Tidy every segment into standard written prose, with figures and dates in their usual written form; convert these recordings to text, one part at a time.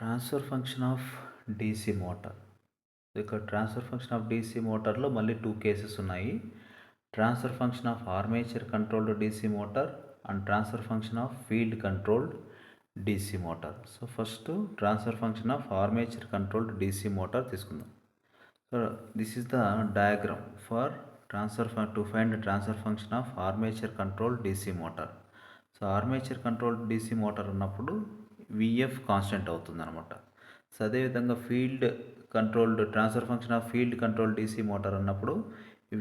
Transfer function of DC motor. ఇక్కడ transfer function of DC మోటార్లో మళ్ళీ 2 కేసెస్ ఉన్నాయి. Transfer function of armature controlled DC motor and transfer function of field controlled DC motor. So first transfer function of armature controlled DC motor తీసుకుందాం. So this is the diagram for to find transfer function of armature controlled DC motor. So armature controlled DC motor ఉన్నప్పుడు VF constant అవుతుంది అనమాట. So అదేవిధంగా field controlled transfer function of field control DC motor అన్నప్పుడు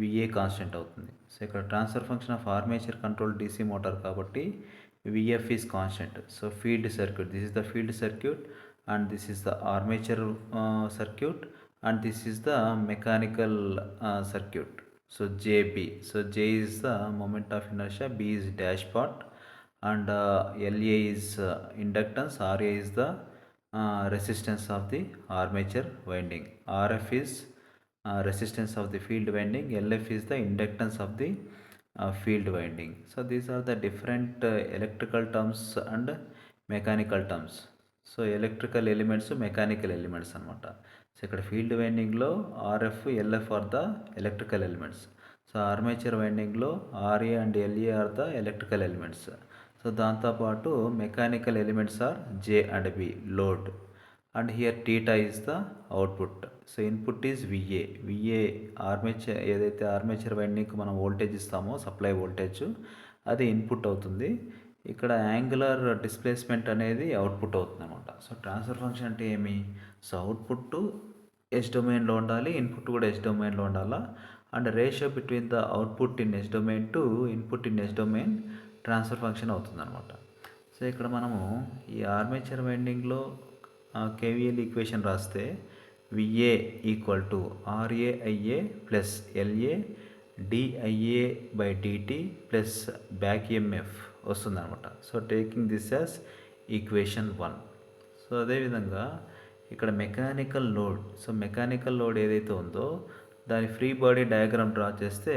VA constant అవుతుంది. So ఇక్కడ transfer function of armature control DC motor కాబట్టి VF is constant. So field circuit, this is the field circuit and this is the armature circuit and this is the mechanical circuit. So JB, so J is the moment of inertia, B is dashpot and LA is inductance, RA is the resistance of the armature winding, RF is resistance of the field winding, LF is the inductance of the field winding. So these are the different electrical terms and mechanical terms. So electrical elements, mechanical elements అనమాట. So ఇక్కడ field వైండింగ్లో RF, LF are the electrical elements. So armature వైండింగ్లో RA and LA are the electrical elements. So దాంతోపాటు mechanical elements are J and B, load and here theta is the output. So input is VA. VA armature, ఏదైతే armature వైండింగ్కి మనం voltage ఇస్తామో supply voltage, అది input అవుతుంది. ఇక్కడ angular displacement అనేది output అవుతుంది అనమాట. సో ట్రాన్స్ఫర్ ఫంక్షన్ అంటే ఏమి? సో అవుట్పుట్ ఎస్ డొమైన్లో ఉండాలి, ఇన్పుట్ కూడా ఎస్ డొమైన్లో ఉండాలా, and ratio between the output in S domain to input in S domain transfer function అవుతుంది అనమాట. సో ఇక్కడ మనము ఈ ఆర్మేచర్ వైండింగ్లో కేవీఎల్ ఈక్వేషన్ రాస్తే VA equal to RAIA plus LA DIA by DT plus back EMF వస్తుంది అనమాట. So taking this as equation 1. So అదేవిధంగా ఇక్కడ mechanical load, so mechanical load ఏదైతే ఉందో దాని ఫ్రీ బాడీ డయాగ్రామ్ డ్రా చేస్తే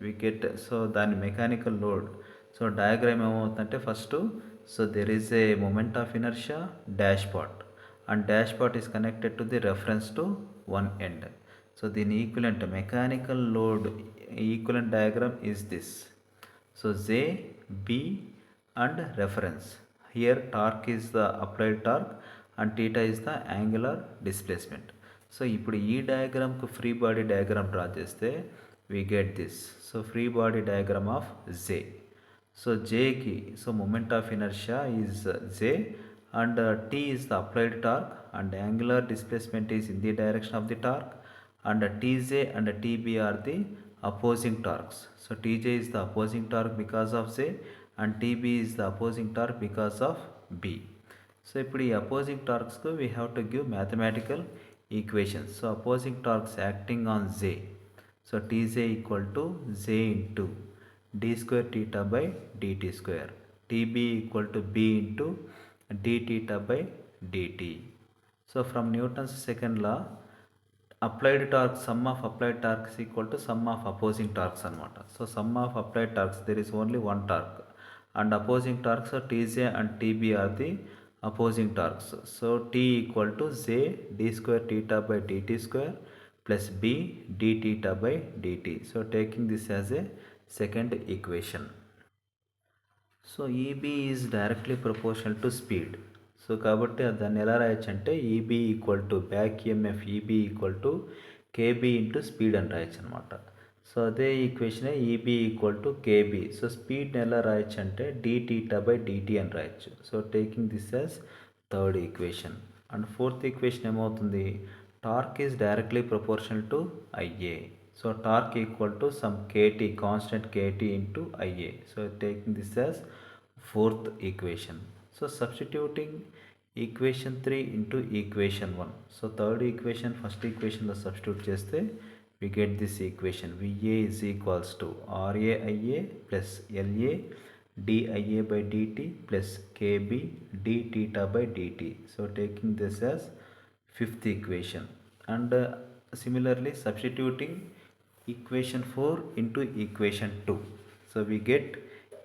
వి గెట్, సో దాని మెకానికల్ లోడ్, సో డయాగ్రామ్ ఏమవుతుందంటే first, so there is a moment of inertia dash pot and dash pot is connected to the reference to one end. So దీని equivalent mechanical load equivalent diagram is this. So J, B and reference. Here torque is the applied torque and theta is the angular displacement. So ఇప్పుడు ఈ డయాగ్రామ్కు free body diagram draw చేస్తే we get this. So free body diagram of J. So Jకి, so moment of inertia is J and T is the applied torque and angular displacement is in the direction of the torque and Tj and Tb are the opposing torques. So Tj is the opposing torque because of J and Tb is the opposing torque because of B. So ఇప్పుడు ఈ opposing torques కు we have to give mathematical equations. So opposing torques acting on J. So Tj equal to J into d square theta by dt square. Tb equal to B into d theta by dt. So from Newton's second law, applied torque, sum of applied torque is equal to sum of opposing torques అనమాట. So sum of applied torques, there is only one torque and opposing torques are Tj and Tb are the opposing torques. So T equal to J d square theta by dt square plus B d theta by dt. So taking this as a second equation. So EB is directly proportional to speed. So కాబట్టి దాన్ని ఎలా రాయొచ్చు అంటే EB equal to back EMF EB equal to KB into speed అని రాయొచ్చు అనమాట. So అదే ఈక్వేషనే EB equal to KB. So స్పీడ్ని ఎలా రాయొచ్చు అంటే డి టీటా బై డిటీ అని రాయొచ్చు. So taking this as third equation. And fourth equation ఏమవుతుంది? Torque is directly proportional to IA. So torque equal to some KT, constant KT into IA. So taking this as fourth equation. So substituting equation 3 into equation 1. So third equation first equation lo substitute cheste we get this equation. VA is equals to RAIA plus LA DIA by DT plus KB d theta by DT. So taking this as fifth equation. And similarly substituting equation 4 into equation 2. So we get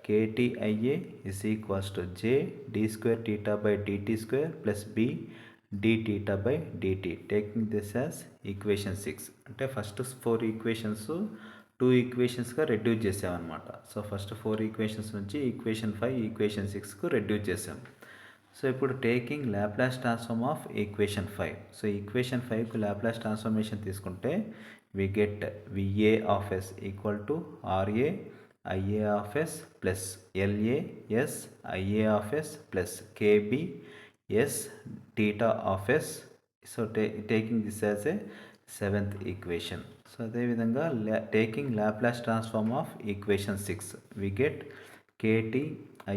KTIA is equals to J d square theta by dt square plus B d theta by dt, taking this as equation 6. అంటే first 4 equations 2 ఈక్వేషన్స్గా reduce చేసామన్నమాట. So first 4 equations నుంచి equation 5 equation 6కు reduce చేసాం. So ఇప్పుడు taking Laplace transform of equation 5. So equation 5కు Laplace transformation తీసుకుంటే we get VA of S equal to RA IA of S plus LA S IA of S plus KB S theta of S. So taking this as a 7th equation. So అదే విధంగా taking Laplace transform of equation 6 we get KT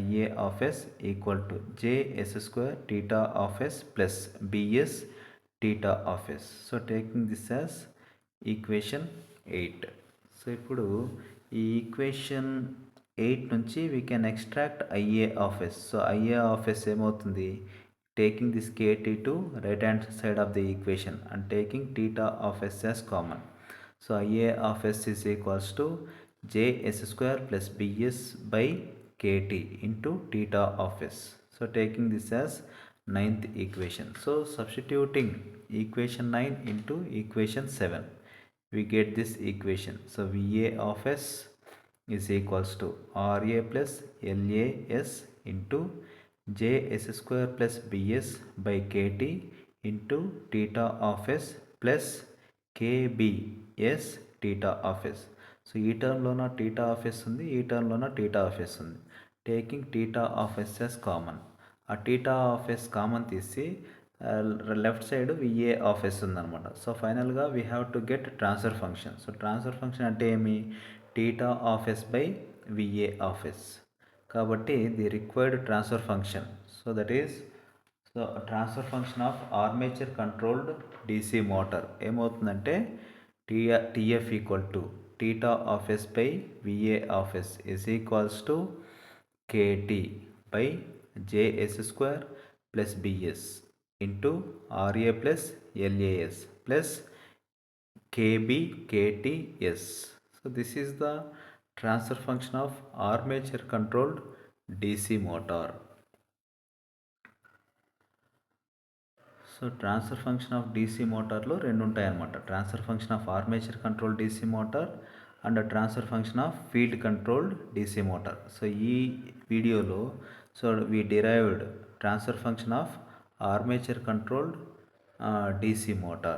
IA of S equal to J S square theta of S plus BS theta of S. So taking this as equation 8. So ఇప్పుడు ఈ equation 8 నుంచి we can extract IA of S. So IA of S ఏమవుతుంది, taking this KT to right hand side of the equation and taking theta of S as common. So IA of S is equals to JS square plus BS by KT into theta of S. So taking this as 9th equation. So substituting equation 9 into equation 7 we get this equation. So VA of S is equals to RA plus LAS into JS square plus BS by KT into theta of S plus KBS theta of S. So ఈ టర్మ్లోన theta of S ఉంది, ఈ టర్మ్లోన theta of S ఉంది. Taking theta of S as common, ఆ theta of S common తీసి left side VA of S ఉందన్నమాట. So ఫైనల్గా we have to get transfer function. So transfer function అంటే ఏమి, theta of S by VA of S. కాబట్టి the required transfer function, so that is so transfer function of armature controlled DC motor ఏమవుతుందంటే TF equal to theta of S by VA of S is equals to KT by JS square plus BS into RA plus LAS plus KB KTS. So this is the transfer function of armature controlled DC motor. So transfer function of DC మోటార్లో రెండు ఉంటాయి అన్నమాట. Transfer function of armature control DC motor and transfer function of field controlled DC motor. So ఈ వీడియోలో so we derived transfer function of armature controlled DC motor.